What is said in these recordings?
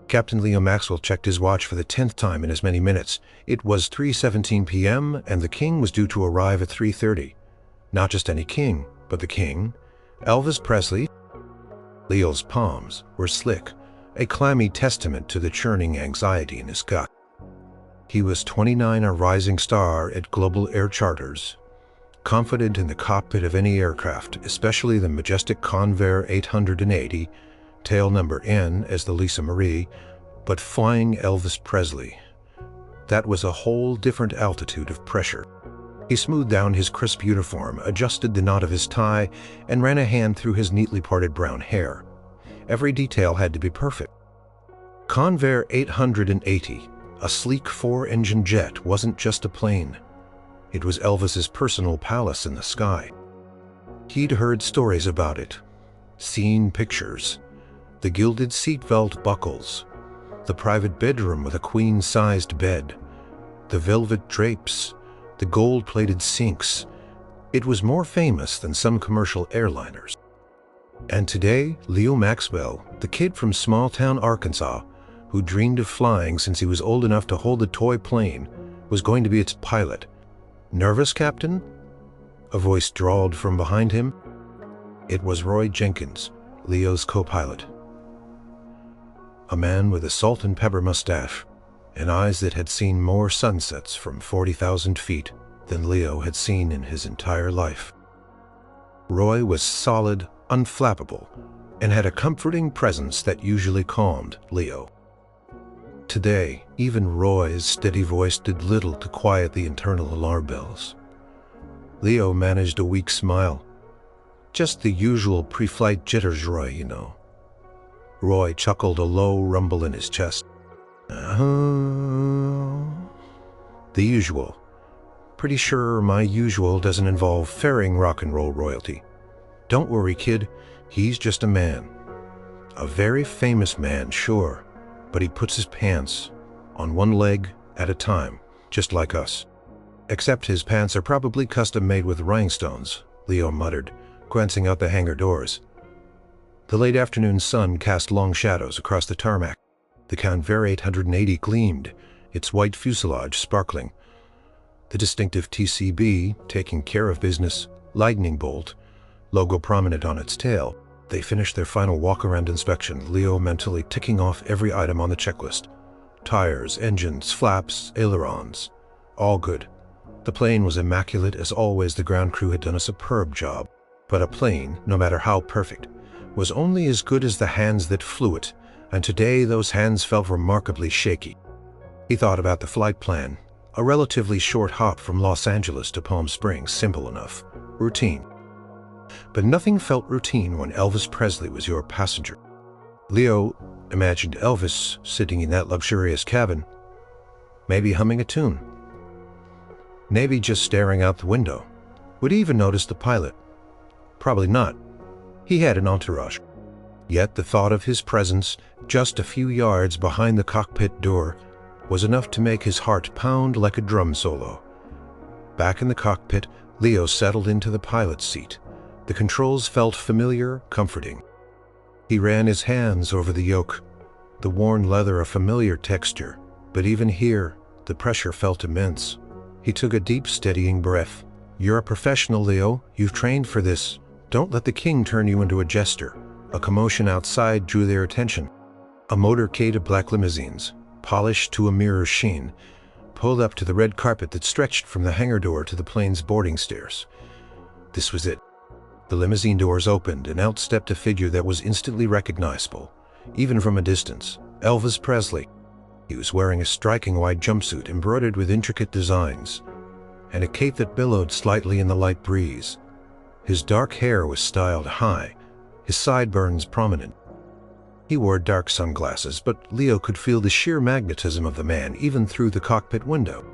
Captain Leo Maxwell checked his watch for the 10th time in as many minutes. It was 3:17 p.m., and the king was due to arrive at 3:30. Not just any king, but the king, Elvis Presley. Leo's palms were slick, a clammy testament to the churning anxiety in his gut. He was 29, a rising star at Global Air Charters, confident in the cockpit of any aircraft, especially the majestic Convair 880, tail number N as the Lisa Marie, but flying Elvis Presley. That was a whole different altitude of pressure. He smoothed down his crisp uniform, adjusted the knot of his tie, and ran a hand through his neatly parted brown hair. Every detail had to be perfect. Convair 880, a sleek four-engine jet, wasn't just a plane. It was Elvis's personal palace in the sky. He'd heard stories about it, seen pictures. The gilded seatbelt buckles, the private bedroom with a queen-sized bed, the velvet drapes, the gold-plated sinks. It was more famous than some commercial airliners. And today, Leo Maxwell, the kid from small-town Arkansas, who dreamed of flying since he was old enough to hold a toy plane, was going to be its pilot. "Nervous, Captain?" a voice drawled from behind him. It was Roy Jenkins, Leo's co-pilot. A man with a salt and pepper mustache and eyes that had seen more sunsets from 40,000 feet than Leo had seen in his entire life. Roy was solid, unflappable, and had a comforting presence that usually calmed Leo. Today, even Roy's steady voice did little to quiet the internal alarm bells. Leo managed a weak smile. Just the usual pre-flight jitters, Roy, you know. Roy chuckled, a low rumble in his chest. The usual. Pretty sure my usual doesn't involve ferrying rock and roll royalty. Don't worry, kid. He's just a man. A very famous man, sure, but he puts his pants on one leg at a time, just like us. Except his pants are probably custom-made with rhinestones, Leo muttered, glancing out the hangar doors. The late afternoon sun cast long shadows across the tarmac. The Convair 880 gleamed, its white fuselage sparkling. The distinctive TCB, taking care of business, lightning bolt, logo prominent on its tail. They finished their final walk-around inspection, Leo mentally ticking off every item on the checklist. Tires, engines, flaps, ailerons. All good. The plane was immaculate as always. The ground crew had done a superb job. But a plane, no matter how perfect, was only as good as the hands that flew it, and today those hands felt remarkably shaky. He thought about the flight plan. A relatively short hop from Los Angeles to Palm Springs, simple enough. Routine. But nothing felt routine when Elvis Presley was your passenger. Leo imagined Elvis sitting in that luxurious cabin, maybe humming a tune. Maybe just staring out the window. Would he even notice the pilot? Probably not. He had an entourage. Yet the thought of his presence, just a few yards behind the cockpit door, was enough to make his heart pound like a drum solo. Back in the cockpit, Leo settled into the pilot's seat. The controls felt familiar, comforting. He ran his hands over the yoke, the worn leather a familiar texture, but even here, the pressure felt immense. He took a deep, steadying breath. "You're a professional, Leo. You've trained for this. Don't let the king turn you into a jester." A commotion outside drew their attention. A motorcade of black limousines, polished to a mirror sheen, pulled up to the red carpet that stretched from the hangar door to the plane's boarding stairs. This was it. The limousine doors opened, and out stepped a figure that was instantly recognizable, even from a distance. Elvis Presley. He was wearing a striking white jumpsuit embroidered with intricate designs, and a cape that billowed slightly in the light breeze. His dark hair was styled high, his sideburns prominent. He wore dark sunglasses, but Leo could feel the sheer magnetism of the man even through the cockpit window.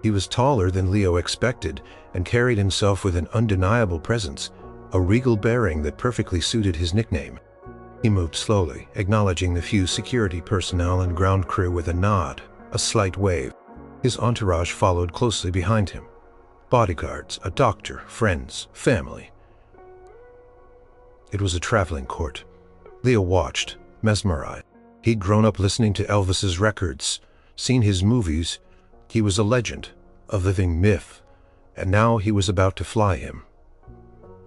He was taller than Leo expected and carried himself with an undeniable presence, a regal bearing that perfectly suited his nickname. He moved slowly, acknowledging the few security personnel and ground crew with a nod, a slight wave. His entourage followed closely behind him. Bodyguards, a doctor, friends, family. It was a traveling court. Leo watched, mesmerized. He'd grown up listening to Elvis's records, seen his movies. He was a legend, a living myth, and now he was about to fly him.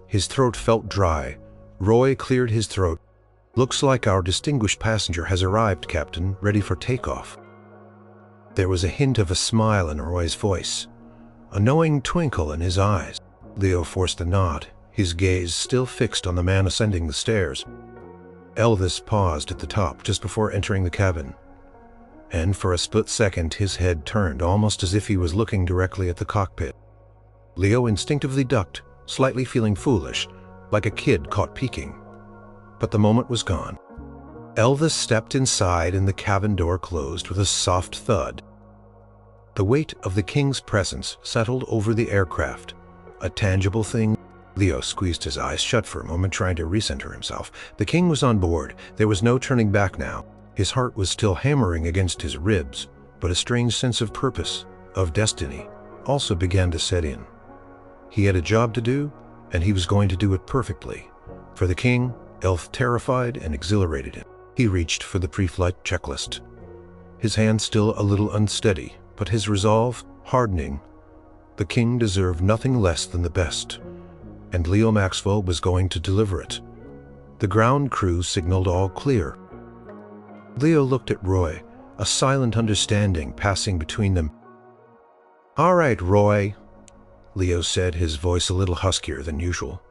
His throat felt dry. Roy cleared his throat. "Looks like our distinguished passenger has arrived, Captain, ready for takeoff." There was a hint of a smile in Roy's voice, a knowing twinkle in his eyes. Leo forced a nod, his gaze still fixed on the man ascending the stairs. Elvis paused at the top just before entering the cabin, and for a split second his head turned, almost as if he was looking directly at the cockpit. Leo instinctively ducked, slightly feeling foolish, like a kid caught peeking. But the moment was gone. Elvis stepped inside and the cabin door closed with a soft thud. The weight of the king's presence settled over the aircraft, a tangible thing. Leo squeezed his eyes shut for a moment, trying to recenter himself. The king was on board. There was no turning back now. His heart was still hammering against his ribs, but a strange sense of purpose, of destiny, also began to set in. He had a job to do, and he was going to do it perfectly. For the king, Elf terrified and exhilarated him. He reached for the pre-flight checklist. His hand still a little unsteady, but his resolve hardening. The king deserved nothing less than the best, and Leo Maxwell was going to deliver it. The ground crew signaled all clear. Leo looked at Roy, a silent understanding passing between them. "All right, Roy," Leo said, his voice a little huskier than usual.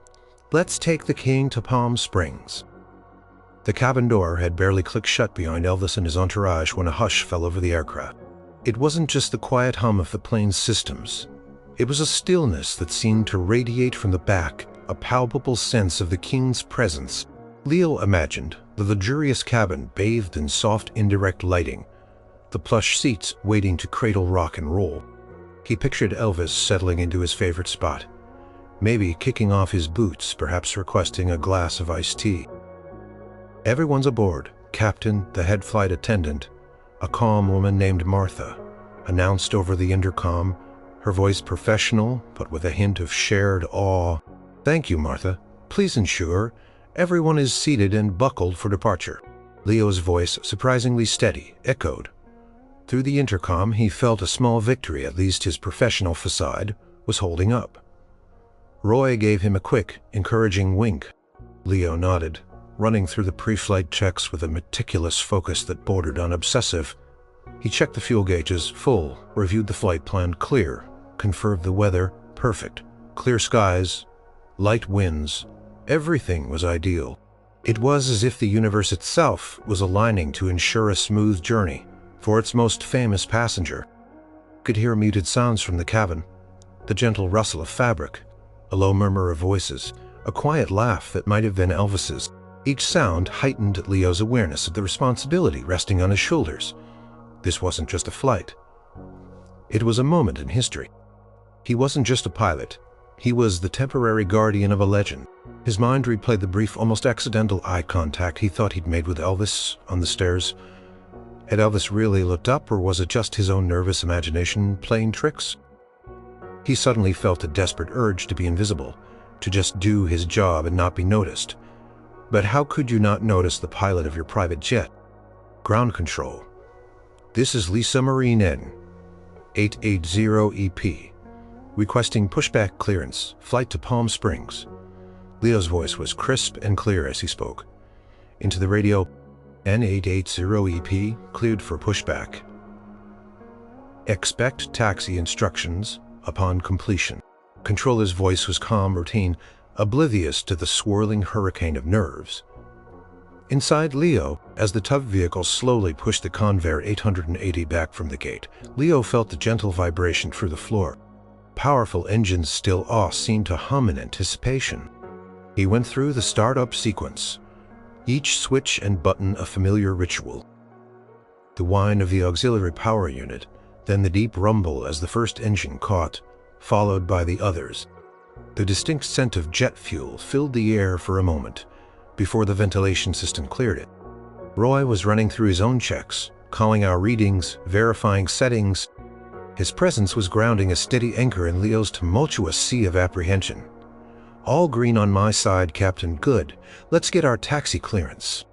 "Let's take the king to Palm Springs." The cabin door had barely clicked shut behind Elvis and his entourage when a hush fell over the aircraft. It wasn't just the quiet hum of the plane's systems. It was a stillness that seemed to radiate from the back, a palpable sense of the king's presence. Leo imagined the luxurious cabin bathed in soft indirect lighting, the plush seats waiting to cradle rock and roll. He pictured Elvis settling into his favorite spot, maybe kicking off his boots, perhaps requesting a glass of iced tea. "Everyone's aboard. Captain, the head flight attendant, a calm woman named Martha, announced over the intercom, her voice professional but with a hint of shared awe. "Thank you, Martha. Please ensure everyone is seated and buckled for departure." Leo's voice, surprisingly steady, echoed. Through the intercom, he felt a small victory. At least his professional facade was holding up. Roy gave him a quick, encouraging wink. Leo nodded, running through the pre-flight checks with a meticulous focus that bordered on obsessive. He checked the fuel gauges, full, reviewed the flight plan, clear, confirmed the weather, perfect, clear skies, light winds, everything was ideal. It was as if the universe itself was aligning to ensure a smooth journey for its most famous passenger. Could hear muted sounds from the cabin, the gentle rustle of fabric, a low murmur of voices, a quiet laugh that might have been Elvis's. Each sound heightened Leo's awareness of the responsibility resting on his shoulders. This wasn't just a flight. It was a moment in history. He wasn't just a pilot. He was the temporary guardian of a legend. His mind replayed the brief, almost accidental eye contact he thought he'd made with Elvis on the stairs. Had Elvis really looked up, or was it just his own nervous imagination playing tricks? He suddenly felt a desperate urge to be invisible, to just do his job and not be noticed. But how could you not notice the pilot of your private jet? Ground control. "This is Lisa Marine N. 880EP. Requesting pushback clearance, flight to Palm Springs." Leo's voice was crisp and clear as he spoke. Into the radio, N880EP, cleared for pushback. "Expect taxi instructions upon completion." Controller's voice was calm, routine, oblivious to the swirling hurricane of nerves. Inside Leo, as the tug vehicle slowly pushed the Convair 880 back from the gate, Leo felt the gentle vibration through the floor. Powerful engines still off seemed to hum in anticipation. He went through the startup sequence, each switch and button a familiar ritual. The whine of the auxiliary power unit, then the deep rumble as the first engine caught, followed by the others. The distinct scent of jet fuel filled the air for a moment, before the ventilation system cleared it. Roy was running through his own checks, calling out readings, verifying settings. His presence was grounding a steady anchor in Leo's tumultuous sea of apprehension. "All green on my side, Captain. Good. Let's get our taxi clearance."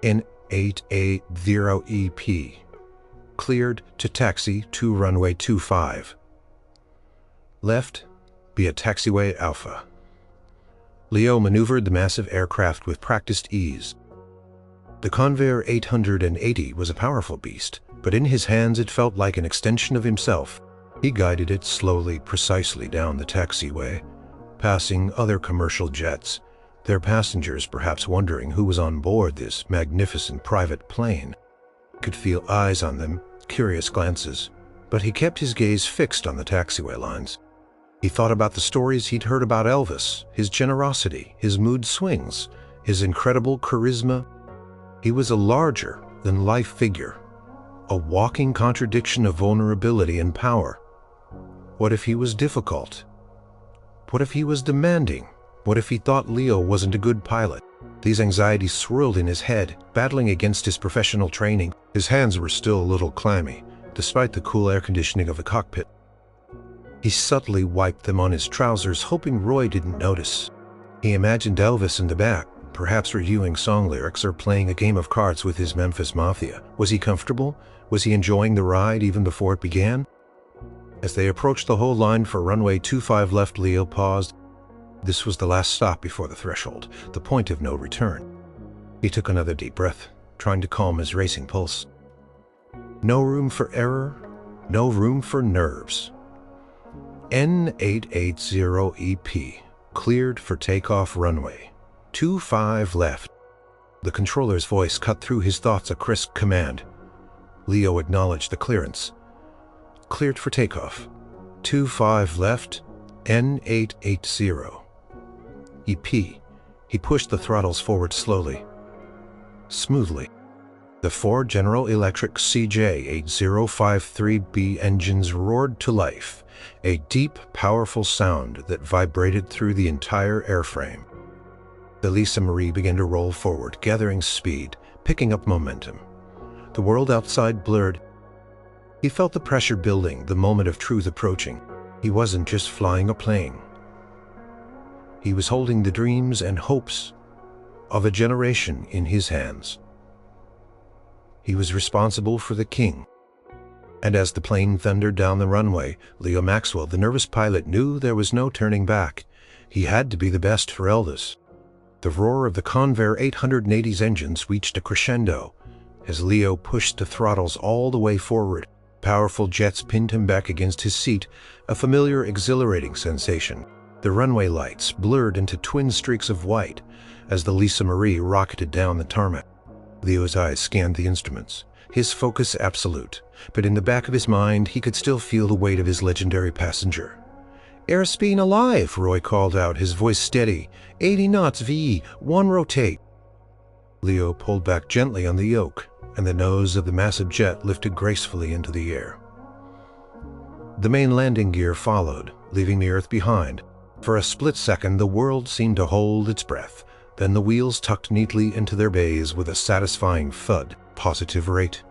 In N880EP. Cleared to taxi to runway 25. Left, be a taxiway Alpha. Leo maneuvered the massive aircraft with practiced ease. The Convair 880 was a powerful beast, but in his hands it felt like an extension of himself. He guided it slowly, precisely down the taxiway, passing other commercial jets, their passengers perhaps wondering who was on board this magnificent private plane. He could feel eyes on them, curious glances, but he kept his gaze fixed on the taxiway lines. He thought about the stories he'd heard about Elvis, his generosity, his mood swings, his incredible charisma. He was a larger-than-life figure, a walking contradiction of vulnerability and power. What if he was difficult? What if he was demanding? What if he thought Leo wasn't a good pilot? These anxieties swirled in his head, battling against his professional training. His hands were still a little clammy, despite the cool air conditioning of the cockpit. He subtly wiped them on his trousers, hoping Roy didn't notice. He imagined Elvis in the back, perhaps reviewing song lyrics or playing a game of cards with his Memphis Mafia. Was he comfortable? Was he enjoying the ride even before it began? As they approached the whole line for runway 25 left, Leo paused. This was the last stop before the threshold, the point of no return. He took another deep breath, trying to calm his racing pulse. No room for error, no room for nerves. N880EP, cleared for takeoff runway 25 left. The controller's voice cut through his thoughts, a crisp command. Leo acknowledged the clearance. Cleared for takeoff. 25 left, N880. EP. He pushed the throttles forward slowly, smoothly. The four General Electric CJ8053B engines roared to life, a deep, powerful sound that vibrated through the entire airframe. The Lisa Marie began to roll forward, gathering speed, picking up momentum. The world outside blurred. He felt the pressure building, the moment of truth approaching. He wasn't just flying a plane. He was holding the dreams and hopes of a generation in his hands. He was responsible for the king. And as the plane thundered down the runway, Leo Maxwell, the nervous pilot, knew there was no turning back. He had to be the best for Elvis. The roar of the Convair 880's engines reached a crescendo as Leo pushed the throttles all the way forward. Powerful jets pinned him back against his seat, a familiar, exhilarating sensation. The runway lights blurred into twin streaks of white as the Lisa Marie rocketed down the tarmac. Leo's eyes scanned the instruments, his focus absolute, but in the back of his mind he could still feel the weight of his legendary passenger. "Airspeed alive," Roy called out, his voice steady. 80 knots VE, 1 rotate. Leo pulled back gently on the yoke, and the nose of the massive jet lifted gracefully into the air. The main landing gear followed, leaving the Earth behind. For a split second, the world seemed to hold its breath. Then the wheels tucked neatly into their bays with a satisfying thud. Positive rate.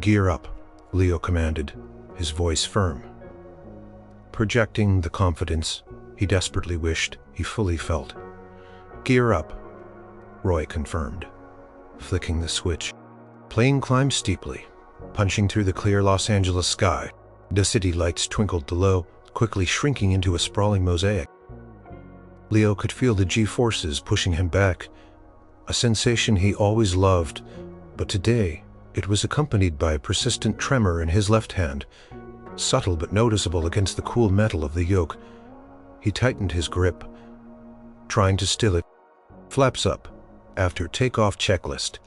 "Gear up," Leo commanded, his voice firm, projecting the confidence he desperately wished he fully felt. "Gear up," Roy confirmed, flicking the switch. Plane climbed steeply, punching through the clear Los Angeles sky. The city lights twinkled below, quickly shrinking into a sprawling mosaic. Leo could feel the G-forces pushing him back, a sensation he always loved, but today it was accompanied by a persistent tremor in his left hand, subtle but noticeable against the cool metal of the yoke. He tightened his grip, trying to still it. "Flaps up, after takeoff checklist."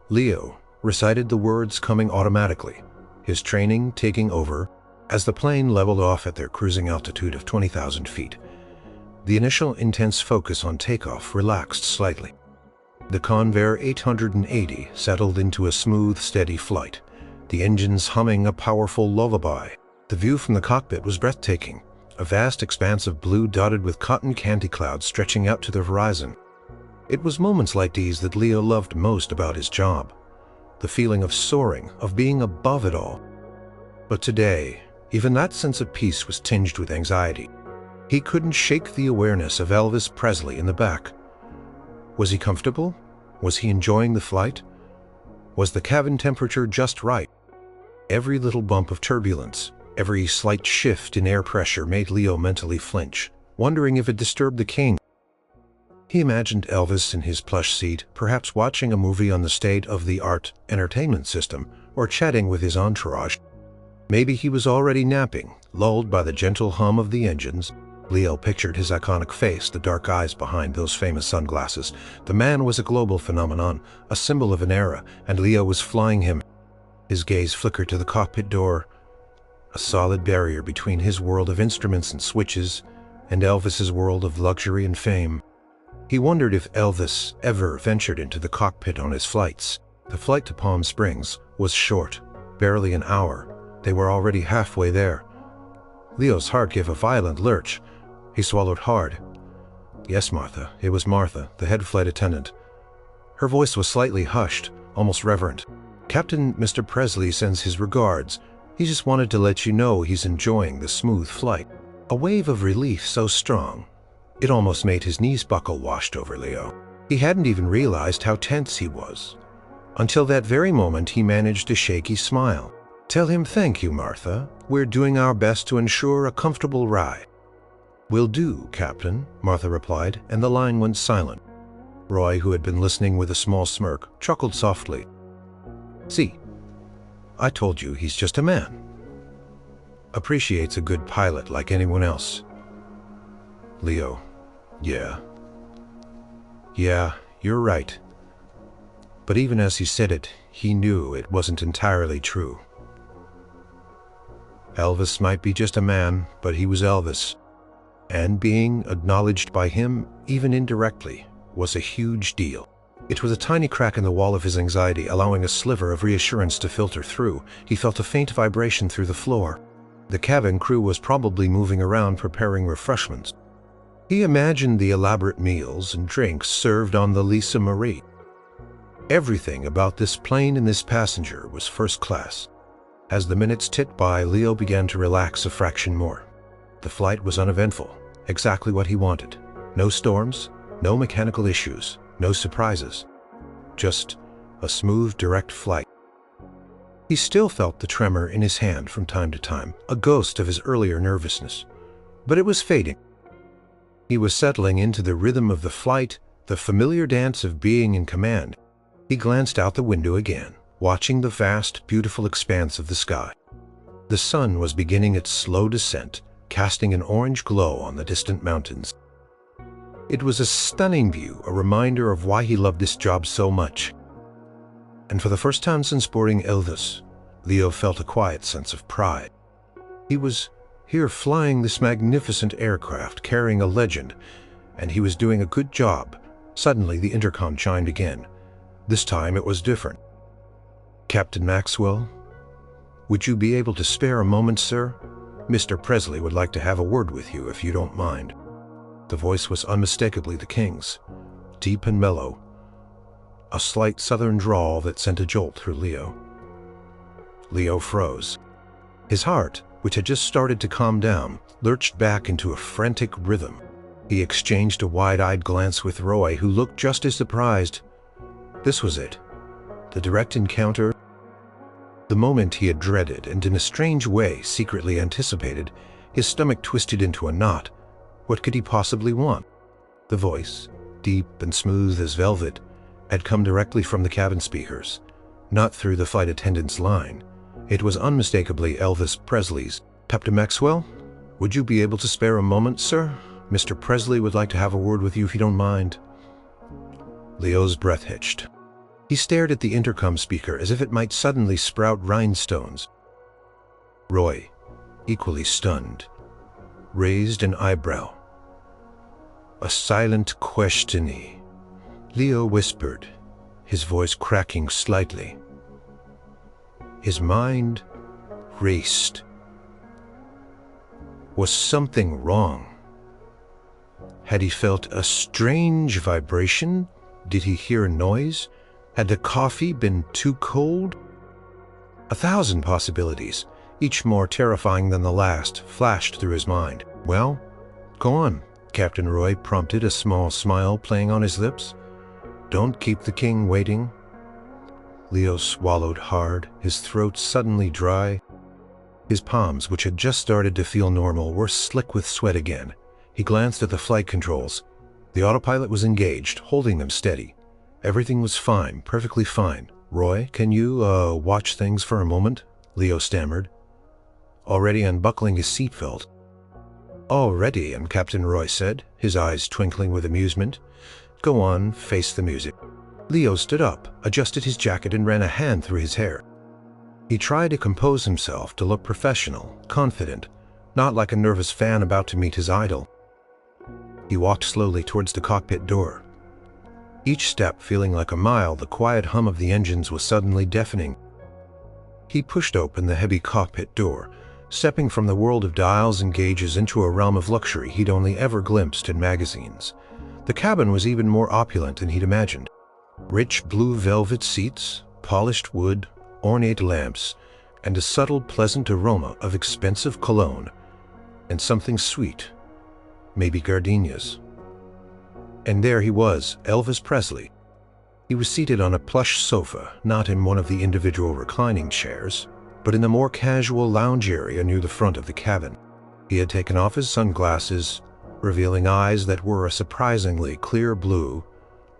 Leo recited the words coming automatically, his training taking over as the plane leveled off at their cruising altitude of 20,000 feet. The initial intense focus on takeoff relaxed slightly. The Convair 880 settled into a smooth, steady flight, the engines humming a powerful lullaby. The view from the cockpit was breathtaking, a vast expanse of blue dotted with cotton candy clouds stretching out to the horizon. It was moments like these that Leo loved most about his job, the feeling of soaring, of being above it all. But today, even that sense of peace was tinged with anxiety. He couldn't shake the awareness of Elvis Presley in the back. Was he comfortable? Was he enjoying the flight? Was the cabin temperature just right? Every little bump of turbulence, every slight shift in air pressure made Leo mentally flinch, wondering if it disturbed the king. He imagined Elvis in his plush seat, perhaps watching a movie on the state-of-the-art entertainment system, or chatting with his entourage. Maybe he was already napping, lulled by the gentle hum of the engines. Leo pictured his iconic face, the dark eyes behind those famous sunglasses. The man was a global phenomenon, a symbol of an era, and Leo was flying him. His gaze flickered to the cockpit door, a solid barrier between his world of instruments and switches and Elvis's world of luxury and fame. He wondered if Elvis ever ventured into the cockpit on his flights. The flight to Palm Springs was short, barely an hour. They were already halfway there. Leo's heart gave a violent lurch. He swallowed hard. Yes, Martha. It was Martha, the head flight attendant. Her voice was slightly hushed, almost reverent. Captain Mr. Presley sends his regards. He just wanted to let you know he's enjoying the smooth flight. A wave of relief so strong, it almost made his knees buckle, washed over Leo. He hadn't even realized how tense he was. Until that very moment, he managed a shaky smile. Tell him thank you, Martha. We're doing our best to ensure a comfortable ride. Will do, Captain, Martha replied, and the line went silent. Roy, who had been listening with a small smirk, chuckled softly. See, I told you he's just a man. Appreciates a good pilot like anyone else. Leo, yeah, you're right. But even as he said it, he knew it wasn't entirely true. Elvis might be just a man, but he was Elvis. And being acknowledged by him, even indirectly, was a huge deal. It was a tiny crack in the wall of his anxiety, allowing a sliver of reassurance to filter through. He felt a faint vibration through the floor. The cabin crew was probably moving around preparing refreshments. He imagined the elaborate meals and drinks served on the Lisa Marie. Everything about this plane and this passenger was first class. As the minutes ticked by, Leo began to relax a fraction more. The flight was uneventful, exactly what he wanted. No storms, no mechanical issues, no surprises. Just a smooth, direct flight. He still felt the tremor in his hand from time to time, a ghost of his earlier nervousness. But it was fading. He was settling into the rhythm of the flight, the familiar dance of being in command. He glanced out the window again, watching the vast, beautiful expanse of the sky. The sun was beginning its slow descent, casting an orange glow on the distant mountains. It was a stunning view, a reminder of why he loved this job so much. And for the first time since boarding Elvis, Leo felt a quiet sense of pride. He was here flying this magnificent aircraft, carrying a legend, and he was doing a good job. Suddenly, the intercom chimed again. This time it was different. Captain Maxwell, would you be able to spare a moment, sir? Mr. Presley would like to have a word with you, if you don't mind. The voice was unmistakably the king's, deep and mellow, a slight southern drawl that sent a jolt through Leo. Leo froze. His heart, which had just started to calm down, lurched back into a frantic rhythm. He exchanged a wide-eyed glance with Roy, who looked just as surprised. This was it. The direct encounter. The moment he had dreaded and in a strange way secretly anticipated. His stomach twisted into a knot. What could he possibly want? The voice, deep and smooth as velvet, had come directly from the cabin speakers, not through the flight attendant's line. It was unmistakably Elvis Presley's. Captain Maxwell, would you be able to spare a moment, sir? Mr. Presley would like to have a word with you if you don't mind. Leo's breath hitched. He stared at the intercom speaker as if it might suddenly sprout rhinestones. Roy, equally stunned, raised an eyebrow. A silent questionee. Leo whispered, his voice cracking slightly. His mind raced. Was something wrong? Had he felt a strange vibration? Did he hear a noise? Had the coffee been too cold? 1,000 possibilities, each more terrifying than the last, flashed through his mind. Well, go on, Captain Roy prompted, a small smile playing on his lips. Don't keep the king waiting." Leo swallowed hard, his throat suddenly dry. His palms, which had just started to feel normal, were slick with sweat again. He glanced at the flight controls. The autopilot was engaged, holding them steady. Everything was fine, perfectly fine. "Roy, can you, watch things for a moment?" Leo stammered, already unbuckling his seatbelt. "Already," and Captain Roy said, his eyes twinkling with amusement. "Go on, face the music." Leo stood up, adjusted his jacket, and ran a hand through his hair. He tried to compose himself, to look professional, confident, not like a nervous fan about to meet his idol. He walked slowly towards the cockpit door. Each step feeling like a mile, the quiet hum of the engines was suddenly deafening. He pushed open the heavy cockpit door, stepping from the world of dials and gauges into a realm of luxury he'd only ever glimpsed in magazines. The cabin was even more opulent than he'd imagined. Rich blue velvet seats, polished wood, ornate lamps, and a subtle, pleasant aroma of expensive cologne, and something sweet, maybe gardenias. And there he was, Elvis Presley. He was seated on a plush sofa, not in one of the individual reclining chairs, but in the more casual lounge area near the front of the cabin. He had taken off his sunglasses, revealing eyes that were a surprisingly clear blue,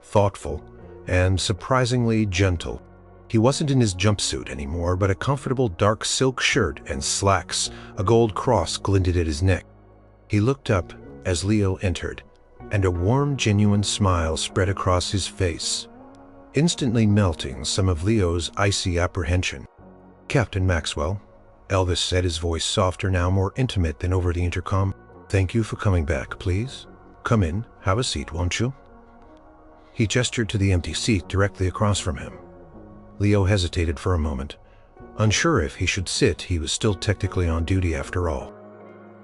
thoughtful, and surprisingly gentle. He wasn't in his jumpsuit anymore, but a comfortable dark silk shirt and slacks. A gold cross glinted at his neck. He looked up as Leo entered, and a warm, genuine smile spread across his face, instantly melting some of Leo's icy apprehension. "Captain Maxwell," Elvis said, his voice softer now, more intimate than over the intercom. "Thank you for coming back, please. Come in, have a seat, won't you?" He gestured to the empty seat directly across from him. Leo hesitated for a moment, unsure if he should sit. He was still technically on duty after all.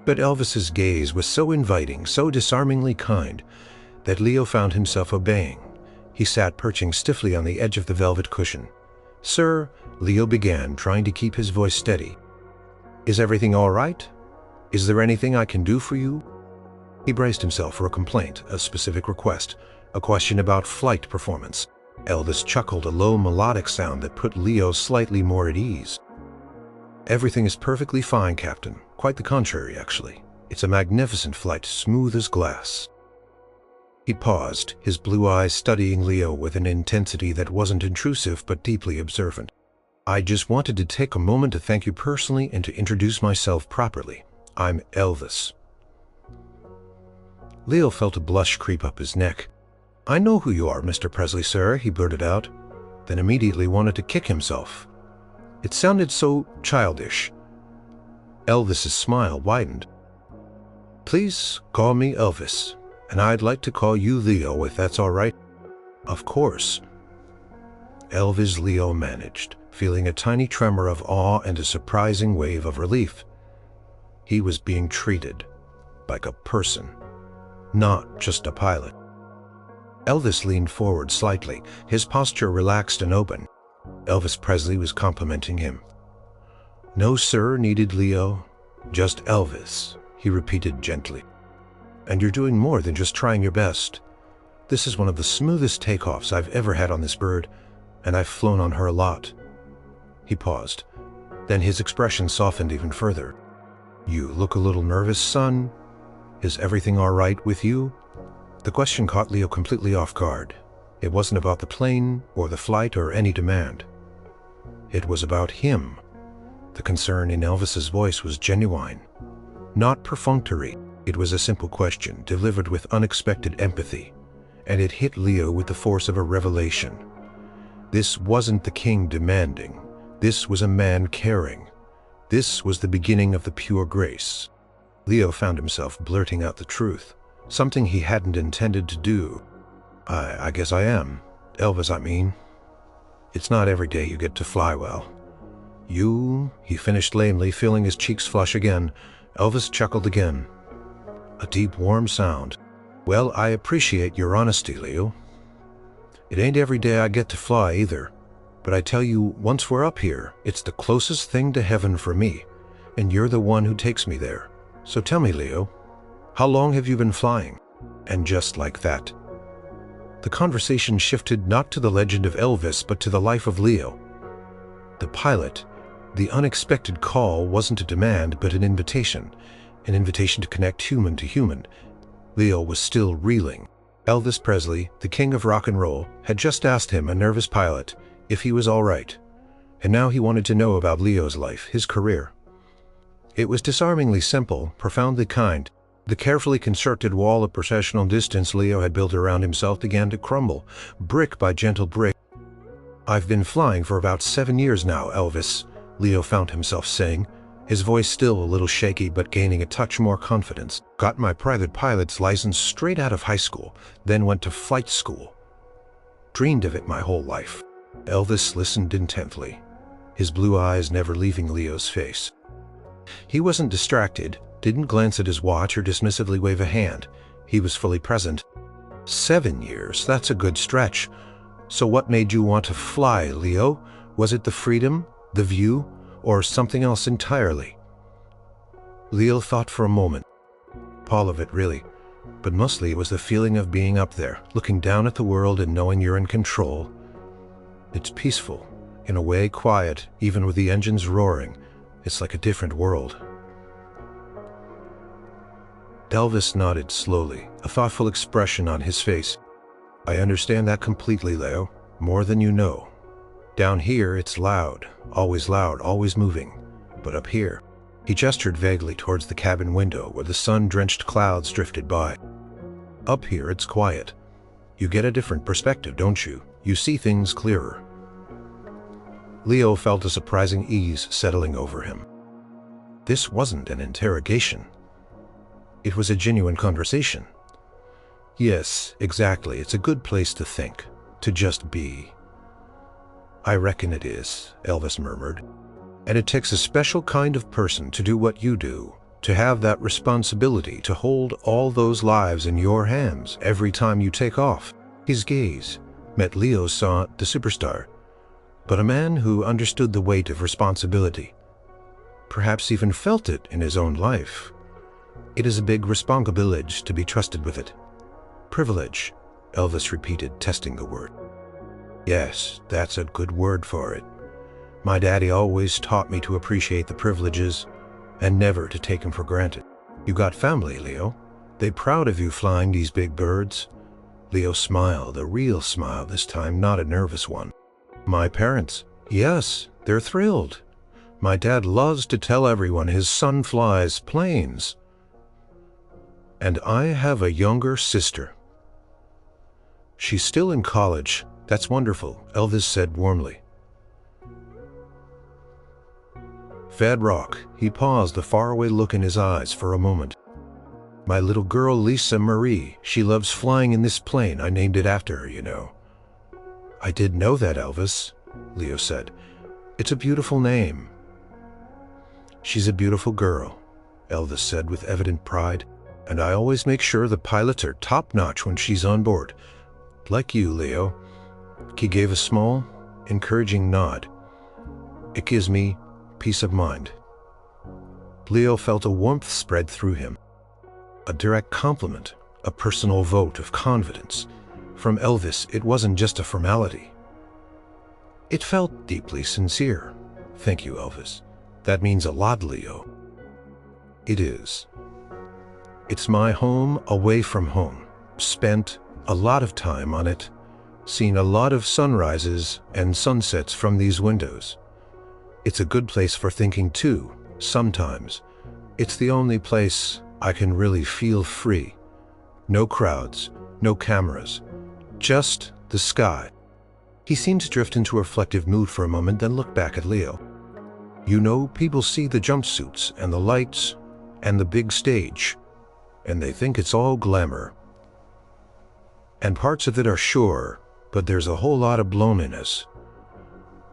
But Elvis's gaze was so inviting, so disarmingly kind, that Leo found himself obeying. He sat perching stiffly on the edge of the velvet cushion. "Sir," Leo began, trying to keep his voice steady. "Is everything all right? Is there anything I can do for you?" He braced himself for a complaint, a specific request, a question about flight performance. Elvis chuckled, a low melodic sound that put Leo slightly more at ease. "Everything is perfectly fine, Captain. Quite the contrary, actually. It's a magnificent flight, smooth as glass." He paused, his blue eyes studying Leo with an intensity that wasn't intrusive but deeply observant. "I just wanted to take a moment to thank you personally and to introduce myself properly. I'm Elvis." Leo felt a blush creep up his neck. "I know who you are, Mr. Presley, sir," he blurted out, then immediately wanted to kick himself. It sounded so childish. Elvis's smile widened. "Please call me Elvis, and I'd like to call you Leo, if that's all right." "Of course." Elvis Leo managed, feeling a tiny tremor of awe and a surprising wave of relief. He was being treated like a person, not just a pilot. Elvis leaned forward slightly, his posture relaxed and open. Elvis Presley was complimenting him. "No sir," needed Leo. "Just Elvis," he repeated gently. "And you're doing more than just trying your best. This is one of the smoothest takeoffs I've ever had on this bird, and I've flown on her a lot." He paused. Then his expression softened even further. "You look a little nervous, son. Is everything all right with you?" The question caught Leo completely off guard. It wasn't about the plane or the flight or any demand. It was about him. The concern in Elvis's voice was genuine, not perfunctory. It was a simple question, delivered with unexpected empathy, and it hit Leo with the force of a revelation. This wasn't the king demanding. This was a man caring. This was the beginning of the pure grace. Leo found himself blurting out the truth, something he hadn't intended to do. I guess I am. Elvis, I mean. It's not every day you get to fly well." He finished lamely, feeling his cheeks flush again. Elvis chuckled again. A deep, warm sound. "Well, I appreciate your honesty, Leo. It ain't every day I get to fly either. But I tell you, once we're up here, it's the closest thing to heaven for me, and you're the one who takes me there. So tell me, Leo, how long have you been flying?" And just like that, The conversation shifted not to the legend of Elvis, but to the life of Leo. The pilot, the unexpected call wasn't a demand, but an invitation to connect human to human. Leo was still reeling. Elvis Presley, the king of rock and roll, had just asked him, a nervous pilot, if he was all right. And now he wanted to know about Leo's life, his career. It was disarmingly simple, profoundly kind. The carefully constructed wall of professional distance Leo had built around himself began to crumble, brick by gentle brick. "I've been flying for about 7 years now, Elvis," Leo found himself saying, his voice still a little shaky but gaining a touch more confidence. "Got my private pilot's license straight out of high school, then went to flight school. Dreamed of it my whole life." Elvis listened intently, his blue eyes never leaving Leo's face. He wasn't distracted, didn't glance at his watch or dismissively wave a hand. He was fully present. 7 years, that's a good stretch. So what made you want to fly, Leo? Was it the freedom, the view, or something else entirely? Leo thought for a moment. All of it, really. But mostly it was the feeling of being up there, looking down at the world and knowing you're in control. It's peaceful, in a way quiet, even with the engines roaring. It's like a different world. Elvis nodded slowly, a thoughtful expression on his face. "I understand that completely, Leo, more than you know. Down here, it's loud, always moving. But up here," he gestured vaguely towards the cabin window where the sun-drenched clouds drifted by. "Up here, it's quiet. You get a different perspective, don't you? You see things clearer." Leo felt a surprising ease settling over him. This wasn't an interrogation. It was a genuine conversation. "Yes, exactly. It's a good place to think, to just be." "I reckon it is," Elvis murmured. "And it takes a special kind of person to do what you do, to have that responsibility to hold all those lives in your hands every time you take off." His gaze met Leo's, saw the superstar, but a man who understood the weight of responsibility, perhaps even felt it in his own life. It is a big responsibility to be trusted with it. "Privilege," Elvis repeated, testing the word. "Yes, that's a good word for it. My daddy always taught me to appreciate the privileges and never to take them for granted." "You got family, Leo? They proud of you flying these big birds?" Leo smiled, a real smile this time, not a nervous one. "My parents? Yes, they're thrilled. My dad loves to tell everyone his son flies planes. And I have a younger sister. She's still in college. That's wonderful," Elvis said warmly. Fed rock. He paused, a faraway look in his eyes for a moment. "My little girl Lisa Marie, she loves flying in this plane. I named it after her, you know." "I did know that, Elvis," Leo said. "It's a beautiful name." "She's a beautiful girl," Elvis said with evident pride. "And I always make sure the pilots are top-notch when she's on board. Like you, Leo." He gave a small, encouraging nod. "It gives me peace of mind." Leo felt a warmth spread through him. A direct compliment, a personal vote of confidence. From Elvis, it wasn't just a formality. It felt deeply sincere. "Thank you, Elvis. That means a lot, Leo." "It is. It's my home away from home. Spent a lot of time on it. Seen a lot of sunrises and sunsets from these windows. It's a good place for thinking too, sometimes. It's the only place I can really feel free. No crowds, no cameras, just the sky." He seemed to drift into a reflective mood for a moment, then looked back at Leo. "You know, people see the jumpsuits and the lights and the big stage, and they think it's all glamour. And parts of it are sure, but there's a whole lot of bloniness.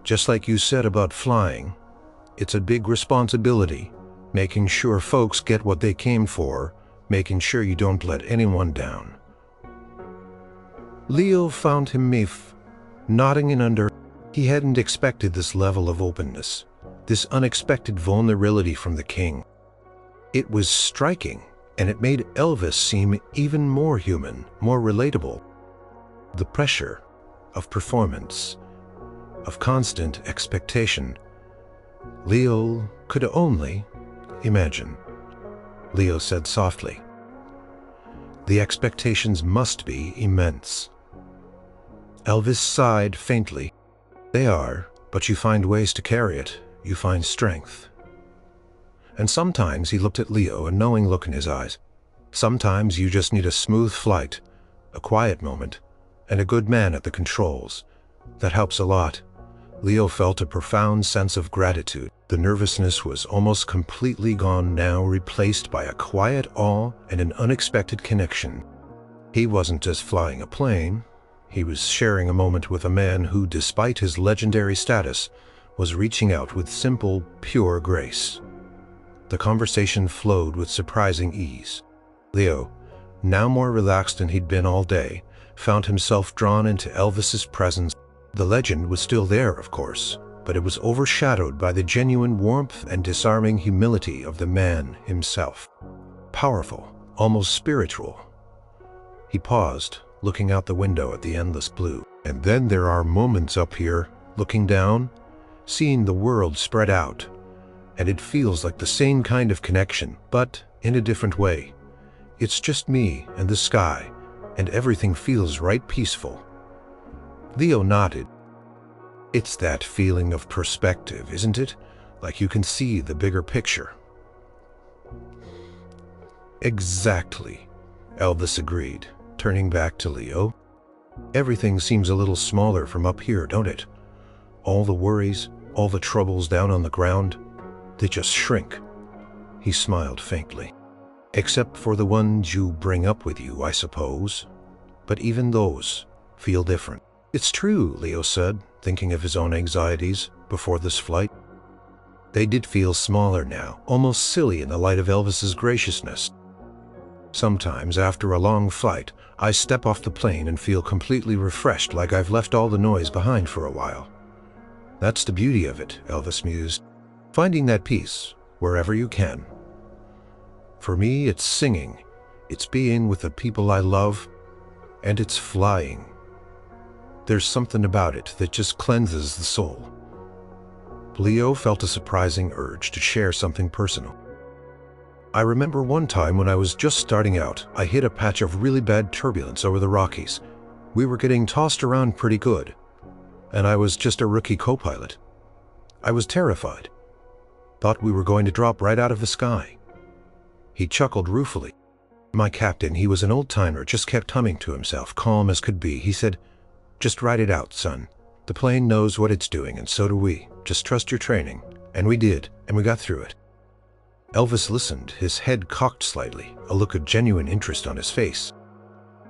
Just like you said about flying, it's a big responsibility, making sure folks get what they came for, making sure you don't let anyone down." Leo found him nodding in under. He hadn't expected this level of openness, this unexpected vulnerability from the king. It was striking, and it made Elvis seem even more human, more relatable. The pressure of performance, of constant expectation. Leo could only imagine. Leo said softly, "The expectations must be immense." Elvis sighed faintly. "They are, but you find ways to carry it. You find strength." And sometimes he looked at Leo, a knowing look in his eyes. Sometimes you just need a smooth flight, a quiet moment, and a good man at the controls. That helps a lot. Leo felt a profound sense of gratitude. The nervousness was almost completely gone now, replaced by a quiet awe and an unexpected connection. He wasn't just flying a plane. He was sharing a moment with a man who, despite his legendary status, was reaching out with simple, pure grace. The conversation flowed with surprising ease. Leo, now more relaxed than he'd been all day, found himself drawn into Elvis's presence. The legend was still there, of course, but it was overshadowed by the genuine warmth and disarming humility of the man himself. Powerful, almost spiritual. He paused, looking out the window at the endless blue. And then there are moments up here, looking down, seeing the world spread out, and it feels like the same kind of connection, but in a different way. It's just me and the sky, and everything feels right peaceful. Leo nodded. It's that feeling of perspective, isn't it? Like you can see the bigger picture. Exactly, Elvis agreed, turning back to Leo. Everything seems a little smaller from up here, don't it? All the worries, all the troubles down on the ground, they just shrink. He smiled faintly. Except for the ones you bring up with you, I suppose. But even those feel different. It's true, Leo said, thinking of his own anxieties before this flight. They did feel smaller now, almost silly in the light of Elvis's graciousness. Sometimes, after a long flight, I step off the plane and feel completely refreshed, like I've left all the noise behind for a while. That's the beauty of it, Elvis mused. Finding that peace, wherever you can. For me, it's singing, it's being with the people I love, and it's flying. There's something about it that just cleanses the soul. Leo felt a surprising urge to share something personal. I remember one time when I was just starting out, I hit a patch of really bad turbulence over the Rockies. We were getting tossed around pretty good, and I was just a rookie co-pilot. I was terrified. Thought we were going to drop right out of the sky. He chuckled ruefully. My captain, he was an old-timer, just kept humming to himself, calm as could be. He said, "Just ride it out, son. The plane knows what it's doing, and so do we. Just trust your training." And we did, and we got through it. Elvis listened, his head cocked slightly, a look of genuine interest on his face.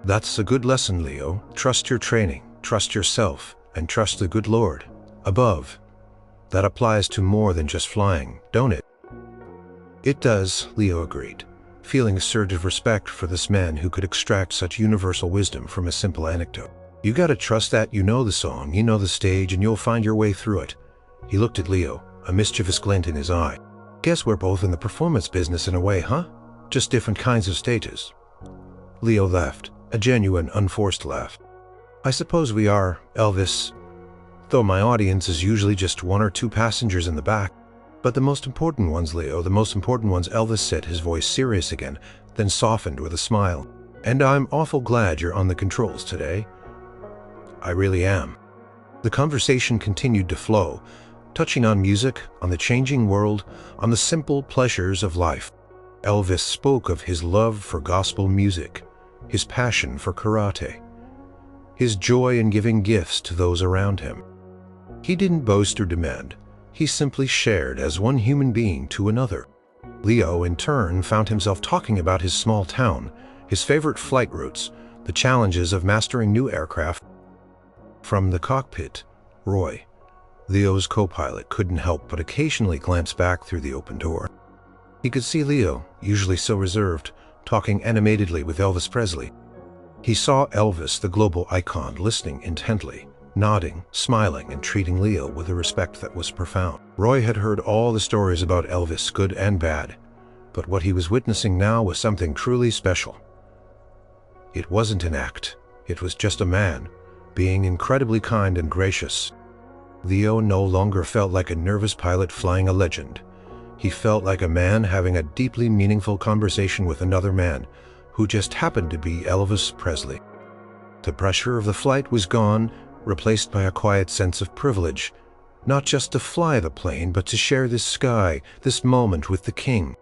That's a good lesson, Leo. Trust your training, trust yourself, and trust the good Lord above. That applies to more than just flying, don't it? It does, Leo agreed, feeling a surge of respect for this man who could extract such universal wisdom from a simple anecdote. You gotta trust that you know the song, you know the stage, and you'll find your way through it. He looked at Leo, a mischievous glint in his eye. Guess we're both in the performance business in a way, huh? Just different kinds of stages. Leo laughed, a genuine, unforced laugh. I suppose we are, Elvis, though my audience is usually just one or two passengers in the back. But the most important ones, Leo, the most important ones, Elvis said, his voice serious again, then softened with a smile. And I'm awful glad you're on the controls today. I really am. The conversation continued to flow, touching on music, on the changing world, on the simple pleasures of life. Elvis spoke of his love for gospel music, his passion for karate, his joy in giving gifts to those around him. He didn't boast or demand. He simply shared as one human being to another. Leo, in turn, found himself talking about his small town, his favorite flight routes, the challenges of mastering new aircraft. From the cockpit, Roy, Leo's co-pilot, couldn't help but occasionally glance back through the open door. He could see Leo, usually so reserved, talking animatedly with Elvis Presley. He saw Elvis, the global icon, listening intently, nodding, smiling, and treating Leo with a respect that was profound. Roy had heard all the stories about Elvis, good and bad, but what he was witnessing now was something truly special. It wasn't an act. It was just a man, being incredibly kind and gracious. Leo no longer felt like a nervous pilot flying a legend. He felt like a man having a deeply meaningful conversation with another man, who just happened to be Elvis Presley. The pressure of the flight was gone, replaced by a quiet sense of privilege, not just to fly the plane, but to share this sky, this moment with the king.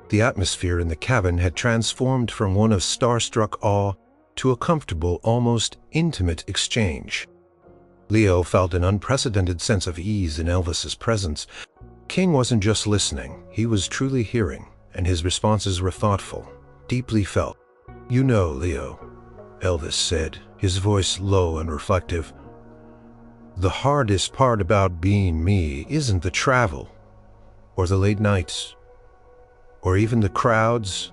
The atmosphere in the cabin had transformed from one of starstruck awe to a comfortable, almost intimate exchange. Leo felt an unprecedented sense of ease in Elvis's presence. King wasn't just listening, he was truly hearing, and his responses were thoughtful, deeply felt. "You know, Leo," Elvis said, his voice low and reflective, "the hardest part about being me isn't the travel, or the late nights, or even the crowds.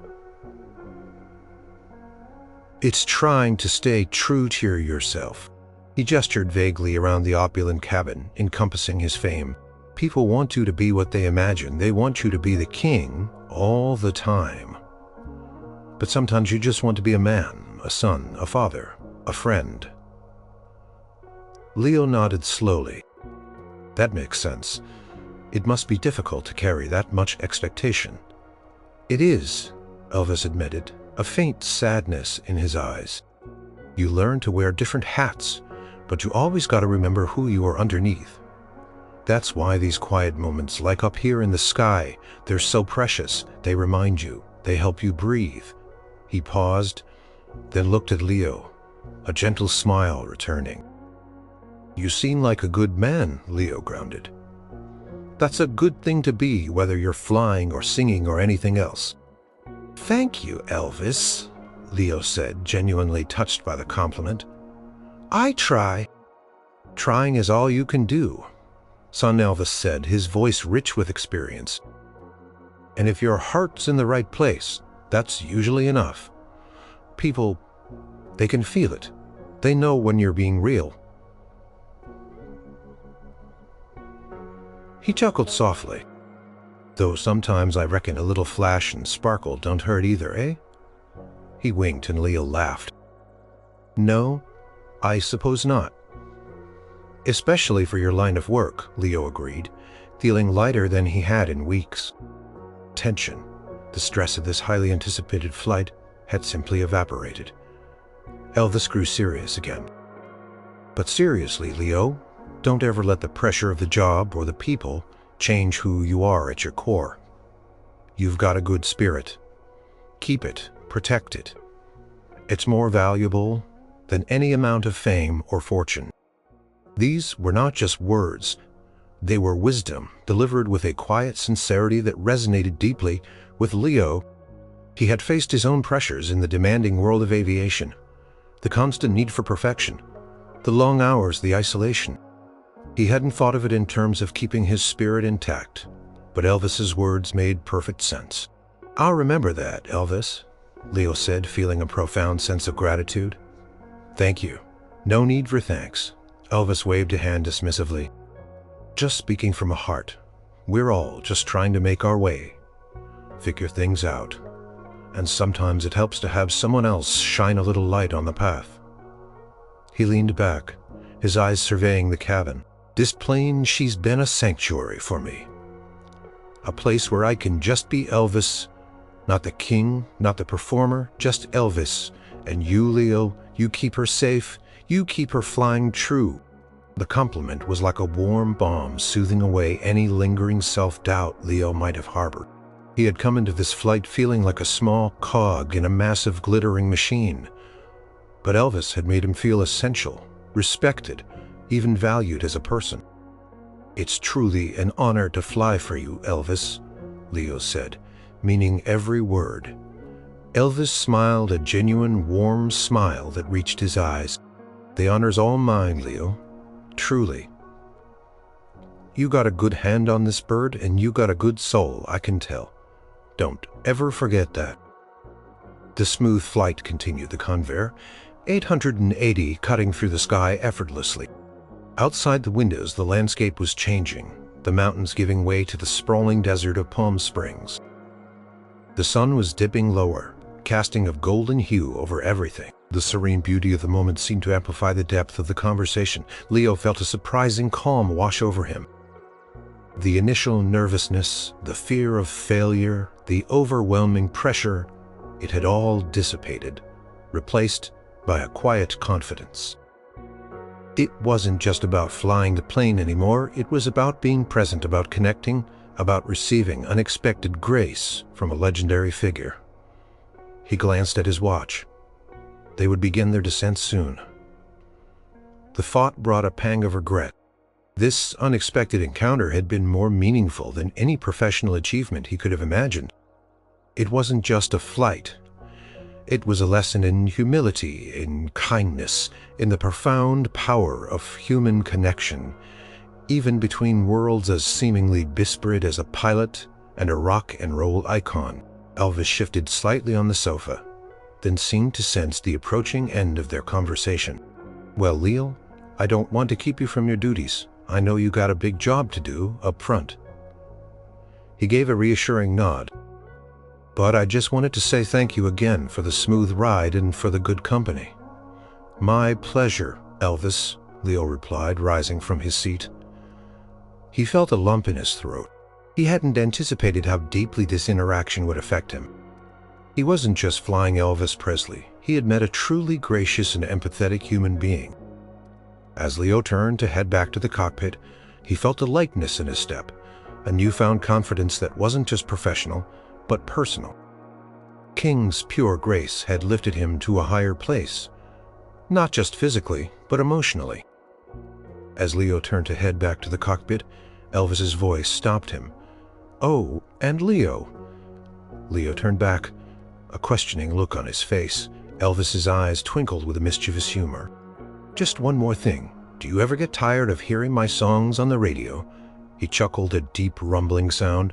It's trying to stay true to yourself." He gestured vaguely around the opulent cabin, encompassing his fame. "People want you to be what they imagine. They want you to be the king all the time. But sometimes you just want to be a man, a son, a father, a friend." Leo nodded slowly. "That makes sense. It must be difficult to carry that much expectation." "It is," Elvis admitted, a faint sadness in his eyes. "You learn to wear different hats, but you always got to remember who you are underneath. That's why these quiet moments, like up here in the sky, they're so precious. They remind you, they help you breathe." He paused, then looked at Leo, a gentle smile returning. "You seem like a good man," Leo grounded. "That's a good thing to be, whether you're flying or singing or anything else." "Thank you, Elvis," Leo said, genuinely touched by the compliment. "I try." "Trying is all you can do," son Elvis said, his voice rich with experience. "And if your heart's in the right place, that's usually enough. People, they can feel it. They know when you're being real." He chuckled softly. "Though sometimes I reckon a little flash and sparkle don't hurt either, eh?" He winked and Leo laughed. "No, I suppose not." "Especially for your line of work," Leo agreed, feeling lighter than he had in weeks. Tension, the stress of this highly anticipated flight, had simply evaporated. Elvis grew serious again. "But seriously, Leo, don't ever let the pressure of the job or the people change who you are at your core. You've got a good spirit. Keep it, protect it. It's more valuable than any amount of fame or fortune." These were not just words. They were wisdom, delivered with a quiet sincerity that resonated deeply with Leo. He had faced his own pressures in the demanding world of aviation, the constant need for perfection, the long hours, the isolation. He hadn't thought of it in terms of keeping his spirit intact, but Elvis's words made perfect sense. "I'll remember that, Elvis," Leo said, feeling a profound sense of gratitude. "Thank you." "No need for thanks," Elvis waved a hand dismissively. "Just speaking from a heart. We're all just trying to make our way, figure things out. And sometimes it helps to have someone else shine a little light on the path." He leaned back, his eyes surveying the cabin. "This plane, she's been a sanctuary for me. A place where I can just be Elvis, not the king, not the performer, just Elvis. And you, Leo, you keep her safe, you keep her flying true." The compliment was like a warm balm soothing away any lingering self-doubt Leo might have harbored. He had come into this flight feeling like a small cog in a massive glittering machine, but Elvis had made him feel essential, respected, even valued as a person. "It's truly an honor to fly for you, Elvis," Leo said, meaning every word. Elvis smiled a genuine, warm smile that reached his eyes. "The honor's all mine, Leo. Truly. You got a good hand on this bird, and you got a good soul, I can tell. Don't ever forget that." The smooth flight continued, the Convair, 880 cutting through the sky effortlessly. Outside the windows, the landscape was changing, the mountains giving way to the sprawling desert of Palm Springs. The sun was dipping lower, casting a golden hue over everything. The serene beauty of the moment seemed to amplify the depth of the conversation. Leo felt a surprising calm wash over him. The initial nervousness, the fear of failure, the overwhelming pressure, it had all dissipated, replaced by a quiet confidence. It wasn't just about flying the plane anymore, it was about being present, about connecting, about receiving unexpected grace from a legendary figure. He glanced at his watch. They would begin their descent soon. The thought brought a pang of regret. This unexpected encounter had been more meaningful than any professional achievement he could have imagined. It wasn't just a flight. It was a lesson in humility, in kindness, in the profound power of human connection, even between worlds as seemingly disparate as a pilot and a rock and roll icon. Elvis shifted slightly on the sofa, then seemed to sense the approaching end of their conversation. "Well, Leo, I don't want to keep you from your duties. I know you got a big job to do up front." He gave a reassuring nod. "But I just wanted to say thank you again for the smooth ride and for the good company." "My pleasure, Elvis," Leo replied, rising from his seat. He felt a lump in his throat. He hadn't anticipated how deeply this interaction would affect him. He wasn't just flying Elvis Presley. He had met a truly gracious and empathetic human being. As Leo turned to head back to the cockpit, he felt a lightness in his step, a newfound confidence that wasn't just professional, but personal. King's pure grace had lifted him to a higher place, not just physically, but emotionally. As Leo turned to head back to the cockpit, Elvis's voice stopped him. "Oh, and Leo." Leo turned back, a questioning look on his face. Elvis's eyes twinkled with a mischievous humor. "Just one more thing. Do you ever get tired of hearing my songs on the radio?" He chuckled, a deep rumbling sound.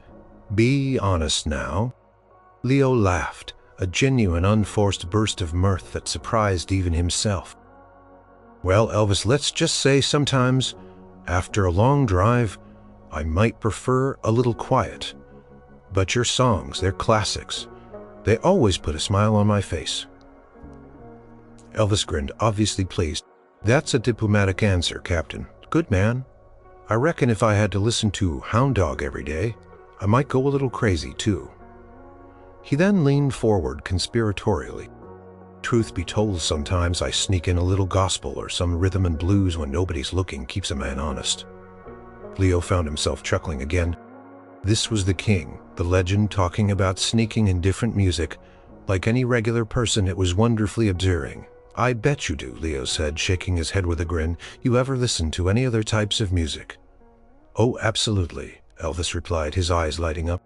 "Be honest now." Leo laughed, a genuine, unforced burst of mirth that surprised even himself. "Well, Elvis, let's just say sometimes, after a long drive, I might prefer a little quiet. But your songs, they're classics. They always put a smile on my face." Elvis grinned, obviously pleased. "That's a diplomatic answer, Captain. Good man. I reckon if I had to listen to Hound Dog every day, I might go a little crazy too." He then leaned forward conspiratorially. "Truth be told, sometimes I sneak in a little gospel or some rhythm and blues when nobody's looking. Keeps a man honest." Leo found himself chuckling again. This was the king, the legend, talking about sneaking in different music. Like any regular person, it was wonderfully observing. "I bet you do," Leo said, shaking his head with a grin. "You ever listen to any other types of music?" "Oh, absolutely," Elvis replied, his eyes lighting up.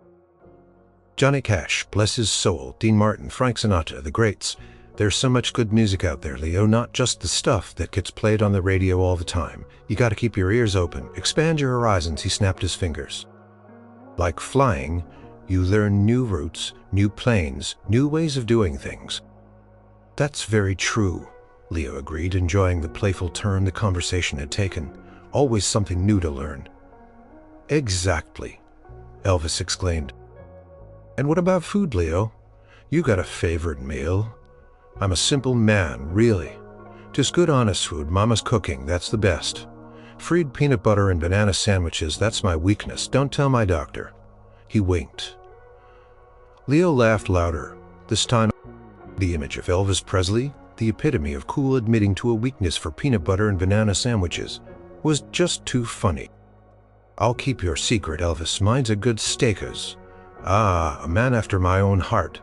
"Johnny Cash, bless his soul, Dean Martin, Frank Sinatra, the greats. There's so much good music out there, Leo, not just the stuff that gets played on the radio all the time. You gotta keep your ears open, expand your horizons." He snapped his fingers. "Like flying, you learn new routes, new planes, new ways of doing things." "That's very true," Leo agreed, enjoying the playful turn the conversation had taken. "Always something new to learn." "Exactly," Elvis exclaimed. "And what about food, Leo? You got a favorite meal?" "I'm a simple man, really. Just good honest food, mama's cooking, that's the best. Fried peanut butter and banana sandwiches, that's my weakness. Don't tell my doctor." He winked. Leo laughed louder, this time. The image of Elvis Presley, the epitome of cool, admitting to a weakness for peanut butter and banana sandwiches, was just too funny. "I'll keep your secret, Elvis. Mine's a good steakers. Ah, a man after my own heart,"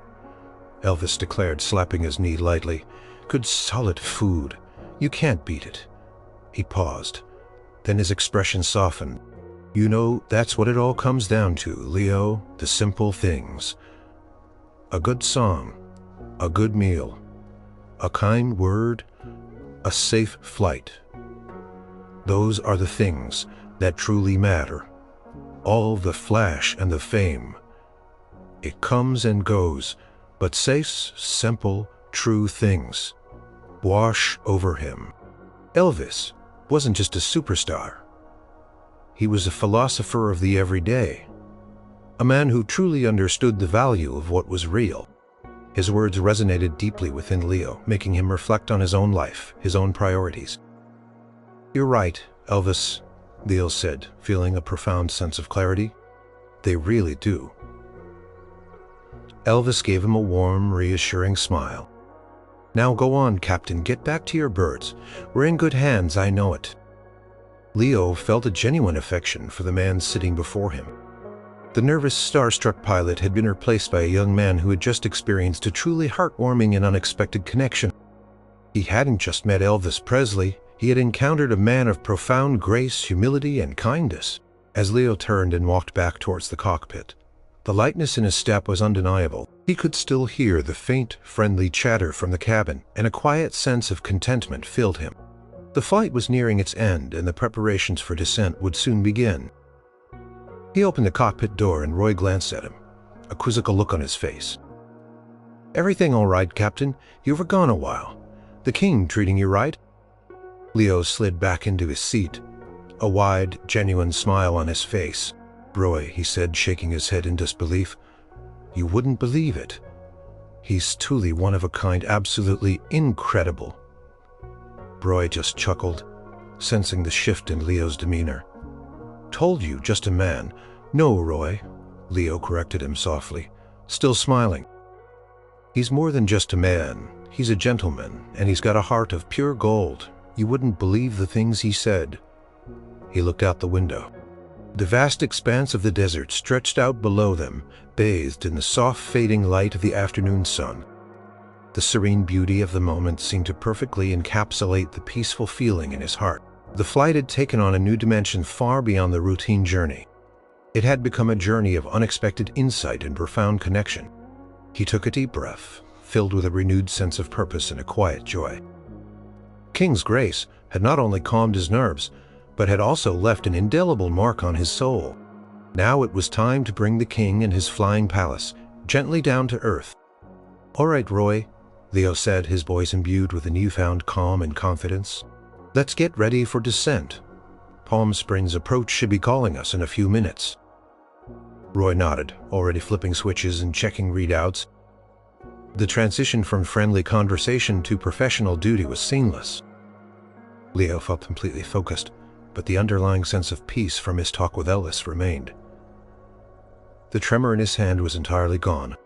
Elvis declared, slapping his knee lightly. "Good solid food. You can't beat it." He paused. Then his expression softened. "You know, that's what it all comes down to, Leo, the simple things. A good song, a good meal, a kind word, a safe flight. Those are the things that truly matter. All the flash and the fame. It comes and goes, but safe, simple, true things wash over him." Elvis wasn't just a superstar. He was a philosopher of the everyday, a man who truly understood the value of what was real. His words resonated deeply within Leo, making him reflect on his own life, his own priorities. "You're right, Elvis," Leo said, feeling a profound sense of clarity. "They really do." Elvis gave him a warm, reassuring smile. "Now go on, Captain, get back to your birds. We're in good hands, I know it." Leo felt a genuine affection for the man sitting before him. The nervous, starstruck pilot had been replaced by a young man who had just experienced a truly heartwarming and unexpected connection. He hadn't just met Elvis Presley, he had encountered a man of profound grace, humility, and kindness. As Leo turned and walked back towards the cockpit, the lightness in his step was undeniable. He could still hear the faint, friendly chatter from the cabin, and a quiet sense of contentment filled him. The flight was nearing its end, and the preparations for descent would soon begin. He opened the cockpit door, and Roy glanced at him, a quizzical look on his face. "Everything all right, Captain? You were gone a while. The king treating you right?" Leo slid back into his seat, a wide, genuine smile on his face. "Roy," he said, shaking his head in disbelief, "you wouldn't believe it. He's truly one of a kind, absolutely incredible." Roy just chuckled, sensing the shift in Leo's demeanor. "Told you, just a man." "No, Roy," Leo corrected him softly, still smiling. "He's more than just a man. He's a gentleman, and he's got a heart of pure gold. You wouldn't believe the things he said." He looked out the window. The vast expanse of the desert stretched out below them, bathed in the soft fading light of the afternoon sun. The serene beauty of the moment seemed to perfectly encapsulate the peaceful feeling in his heart. The flight had taken on a new dimension far beyond the routine journey. It had become a journey of unexpected insight and profound connection. He took a deep breath, filled with a renewed sense of purpose and a quiet joy. King's grace had not only calmed his nerves, but had also left an indelible mark on his soul. Now it was time to bring the king and his flying palace gently down to earth. "All right, Roy," Leo said, his voice imbued with a newfound calm and confidence. "Let's get ready for descent. Palm Springs approach should be calling us in a few minutes." Roy nodded, already flipping switches and checking readouts. The transition from friendly conversation to professional duty was seamless. Leo felt completely focused, but the underlying sense of peace from his talk with Elvis remained. The tremor in his hand was entirely gone.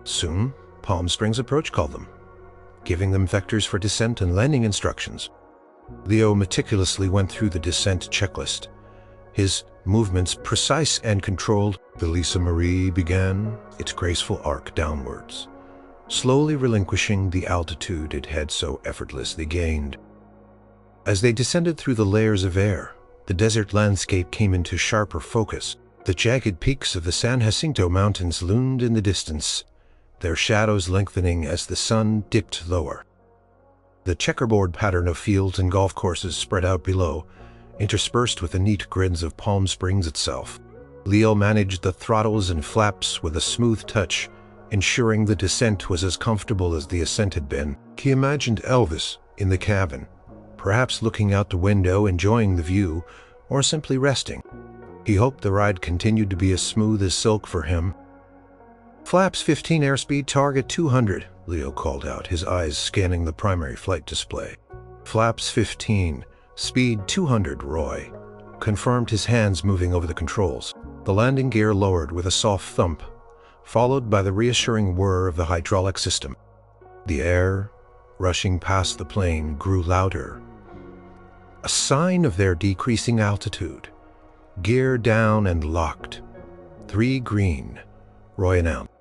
Soon, Palm Springs approach called them, giving them vectors for descent and landing instructions. Leo meticulously went through the descent checklist, his movements precise and controlled. The Lisa Marie began its graceful arc downwards, slowly relinquishing the altitude it had so effortlessly gained. As they descended through the layers of air, the desert landscape came into sharper focus. The jagged peaks of the San Jacinto Mountains loomed in the distance, their shadows lengthening as the sun dipped lower. The checkerboard pattern of fields and golf courses spread out below, interspersed with the neat grids of Palm Springs itself. Leo managed the throttles and flaps with a smooth touch, ensuring the descent was as comfortable as the ascent had been. He imagined Elvis in the cabin, perhaps looking out the window, enjoying the view, or simply resting. He hoped the ride continued to be as smooth as silk for him. "Flaps 15, airspeed target 200, Leo called out, his eyes scanning the primary flight display. "Flaps 15, speed 200, Roy," confirmed, his hands moving over the controls. The landing gear lowered with a soft thump, followed by the reassuring whir of the hydraulic system. The air, rushing past the plane, grew louder, a sign of their decreasing altitude. "Gear down and locked. 3 green," Roy announced.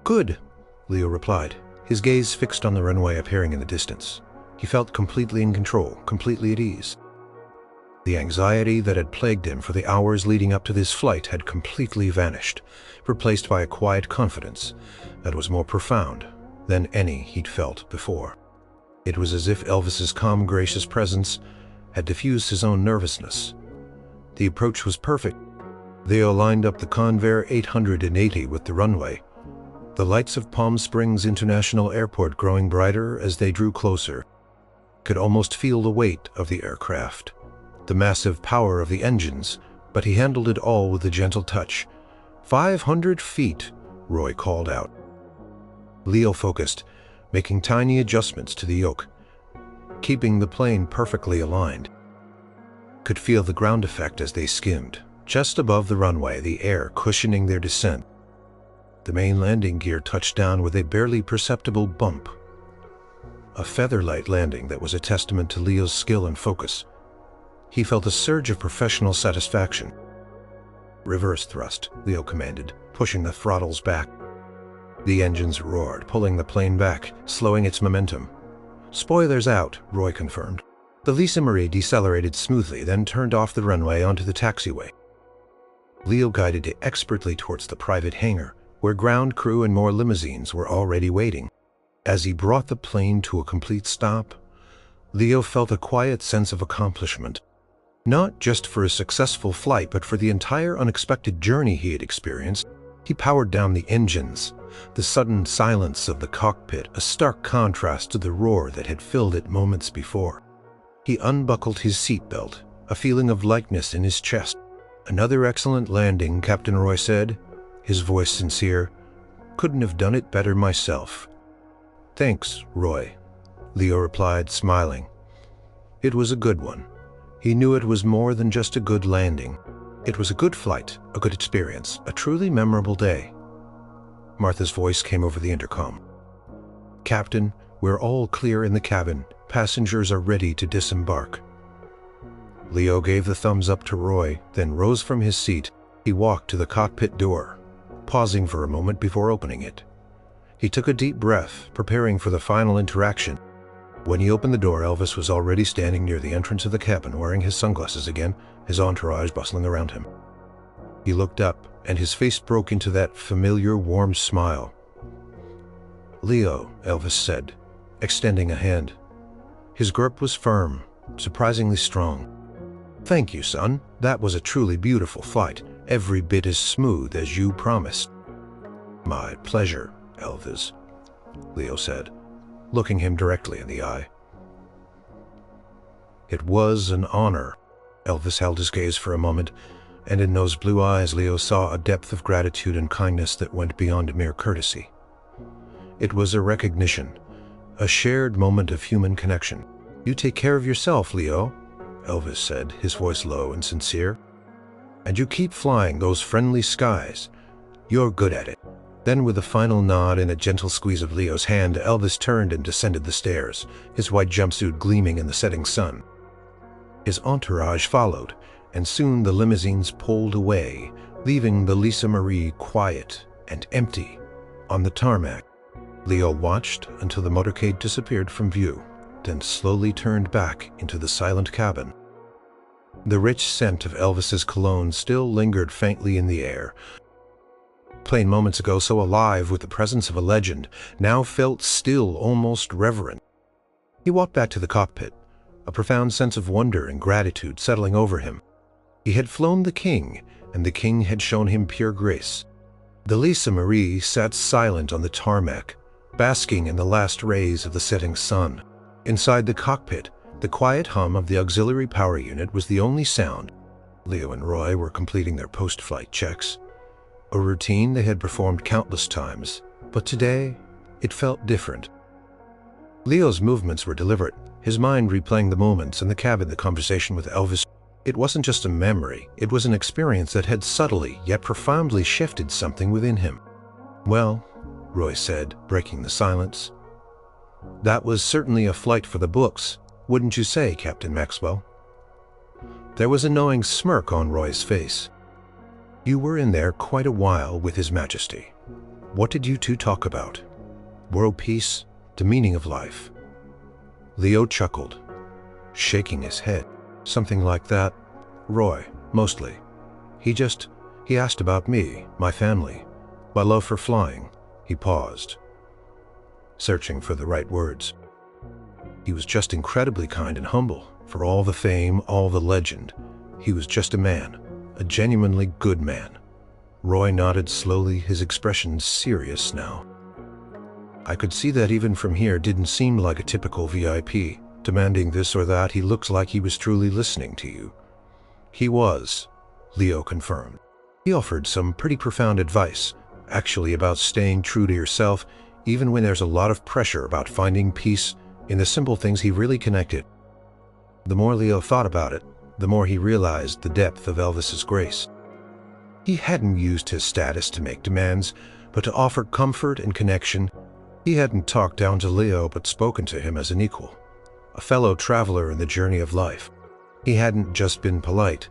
"Good," Leo replied, his gaze fixed on the runway appearing in the distance. He felt completely in control, completely at ease. The anxiety that had plagued him for the hours leading up to this flight had completely vanished, replaced by a quiet confidence that was more profound than any he'd felt before. It was as if Elvis's calm, gracious presence had diffused his own nervousness. The approach was perfect. Leo lined up the Convair 880 with the runway, the lights of Palm Springs International Airport growing brighter as they drew closer. Could almost feel the weight of the aircraft, the massive power of the engines, but he handled it all with a gentle touch. 500 feet, Roy called out. Leo focused, making tiny adjustments to the yoke, keeping the plane perfectly aligned. Could feel the ground effect as they skimmed, just above the runway, the air cushioning their descent. The main landing gear touched down with a barely perceptible bump. A feather-light landing that was a testament to Leo's skill and focus. He felt a surge of professional satisfaction. "Reverse thrust," Leo commanded, pushing the throttles back. The engines roared, pulling the plane back, slowing its momentum. "Spoilers out," Roy confirmed. The Lisa Marie decelerated smoothly, then turned off the runway onto the taxiway. Leo guided it expertly towards the private hangar, where ground crew and more limousines were already waiting. As he brought the plane to a complete stop, Leo felt a quiet sense of accomplishment. Not just for a successful flight, but for the entire unexpected journey he had experienced. He powered down the engines, the sudden silence of the cockpit, a stark contrast to the roar that had filled it moments before. He unbuckled his seatbelt, a feeling of lightness in his chest. "Another excellent landing," Captain Roy said, his voice sincere. "Couldn't have done it better myself." "Thanks, Roy," Leo replied, smiling. It was a good one. He knew it was more than just a good landing. It was a good flight, a good experience, a truly memorable day. Martha's voice came over the intercom. "Captain, we're all clear in the cabin. Passengers are ready to disembark." Leo gave the thumbs up to Roy, then rose from his seat. He walked to the cockpit door, pausing for a moment before opening it. He took a deep breath, preparing for the final interaction. When he opened the door, Elvis was already standing near the entrance of the cabin, wearing his sunglasses again, his entourage bustling around him. He looked up, and his face broke into that familiar, warm smile. "Leo," Elvis said, extending a hand. His grip was firm, surprisingly strong. "Thank you, son. That was a truly beautiful flight, every bit as smooth as you promised." "My pleasure, Elvis," Leo said, looking him directly in the eye. "It was an honor." Elvis held his gaze for a moment, and in those blue eyes Leo saw a depth of gratitude and kindness that went beyond mere courtesy. It was a recognition, a shared moment of human connection. "You take care of yourself, Leo," Elvis said, his voice low and sincere. "And you keep flying those friendly skies. You're good at it." Then, with a final nod and a gentle squeeze of Leo's hand, Elvis turned and descended the stairs, his white jumpsuit gleaming in the setting sun. His entourage followed, and soon the limousines pulled away, leaving the Lisa Marie quiet and empty on the tarmac. Leo watched until the motorcade disappeared from view, then slowly turned back into the silent cabin. The rich scent of Elvis's cologne still lingered faintly in the air. Plane moments ago so alive with the presence of a legend, now felt still, almost reverent. He walked back to the cockpit, a profound sense of wonder and gratitude settling over him. He had flown the king, and the king had shown him pure grace. The Lisa Marie sat silent on the tarmac, basking in the last rays of the setting sun. Inside the cockpit, the quiet hum of the auxiliary power unit was the only sound. Leo and Roy were completing their post-flight checks, a routine they had performed countless times, but today it felt different. Leo's movements were deliberate, his mind replaying the moments in the cabin, the conversation with Elvis. It wasn't just a memory, it was an experience that had subtly yet profoundly shifted something within him. "Well," Roy said, breaking the silence, "that was certainly a flight for the books, wouldn't you say, Captain Maxwell?" There was a knowing smirk on Roy's face. "You were in there quite a while with His Majesty. What did you two talk about? World peace? The meaning of life?" Leo chuckled, shaking his head. "Something like that, Roy, mostly. He asked about me, my family, my love for flying." He paused, searching for the right words. "He was just incredibly kind and humble. For all the fame, all the legend, he was just a man, a genuinely good man." Roy nodded slowly, his expression serious now. "I could see that even from here. Didn't seem like a typical VIP, demanding this or that. He looks like he was truly listening to you." "He was," Leo confirmed. "He offered some pretty profound advice, actually, about staying true to yourself, even when there's a lot of pressure about finding peace in the simple things he really connected. The more Leo thought about it, the more he realized the depth of Elvis's grace. He hadn't used his status to make demands, but to offer comfort and connection. He hadn't talked down to Leo, but spoken to him as an equal, a fellow traveler in the journey of life. He hadn't just been polite.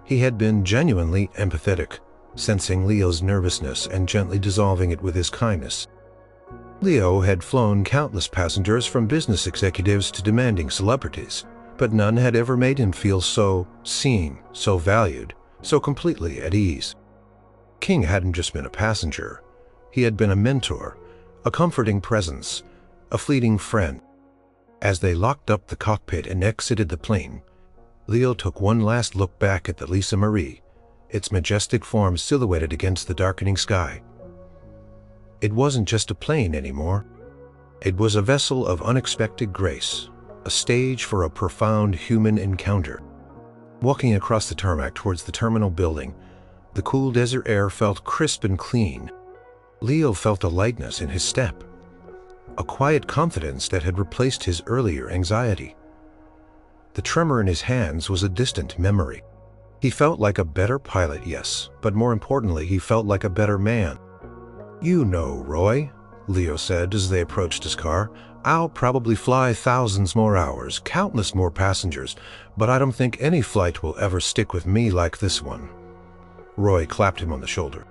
He had been genuinely empathetic, sensing Leo's nervousness and gently dissolving it with his kindness. Leo had flown countless passengers, from business executives to demanding celebrities, but none had ever made him feel so seen, so valued, so completely at ease. King hadn't just been a passenger. He had been a mentor, a comforting presence, a fleeting friend. As they locked up the cockpit and exited the plane, Leo took one last look back at the Lisa Marie, its majestic form silhouetted against the darkening sky. It wasn't just a plane anymore. It was a vessel of unexpected grace, a stage for a profound human encounter. Walking across the tarmac towards the terminal building, the cool desert air felt crisp and clean. Leo felt a lightness in his step, a quiet confidence that had replaced his earlier anxiety. The tremor in his hands was a distant memory. He felt like a better pilot, yes, but more importantly, he felt like a better man. "You know, Roy," Leo said as they approached his car, "I'll probably fly thousands more hours, countless more passengers, but I don't think any flight will ever stick with me like this one." Roy clapped him on the shoulder.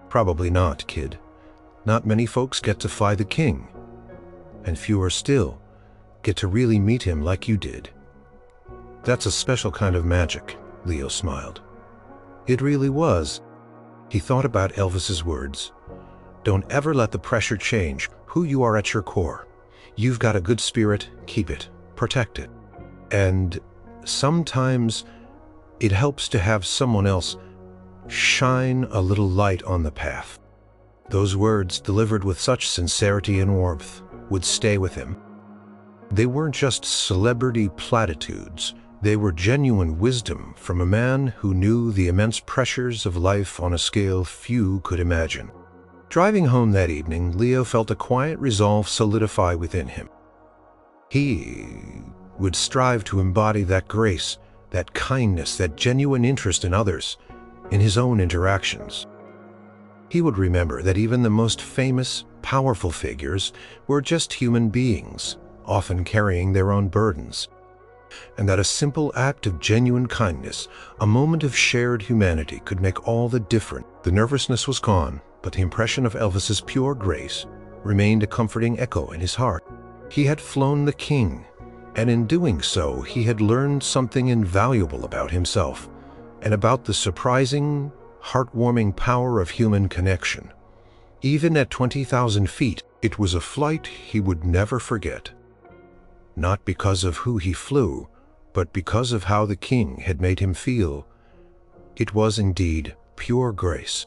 "Probably not, kid. Not many folks get to fly the king, and fewer still get to really meet him like you did." "That's a special kind of magic," Leo smiled. It really was. He thought about Elvis's words. "Don't ever let the pressure change who you are at your core. You've got a good spirit, keep it, protect it. And sometimes it helps to have someone else shine a little light on the path." Those words, delivered with such sincerity and warmth, would stay with him. They weren't just celebrity platitudes. They were genuine wisdom from a man who knew the immense pressures of life on a scale few could imagine. Driving home that evening, Leo felt a quiet resolve solidify within him. He would strive to embody that grace, that kindness, that genuine interest in others, in his own interactions. He would remember that even the most famous, powerful figures were just human beings, often carrying their own burdens, and that a simple act of genuine kindness, a moment of shared humanity, could make all the difference. The nervousness was gone, but the impression of Elvis's pure grace remained a comforting echo in his heart. He had flown the king, and in doing so, he had learned something invaluable about himself and about the surprising, heartwarming power of human connection. Even at 20,000 feet, it was a flight he would never forget. Not because of who he flew, but because of how the king had made him feel. It was indeed pure grace.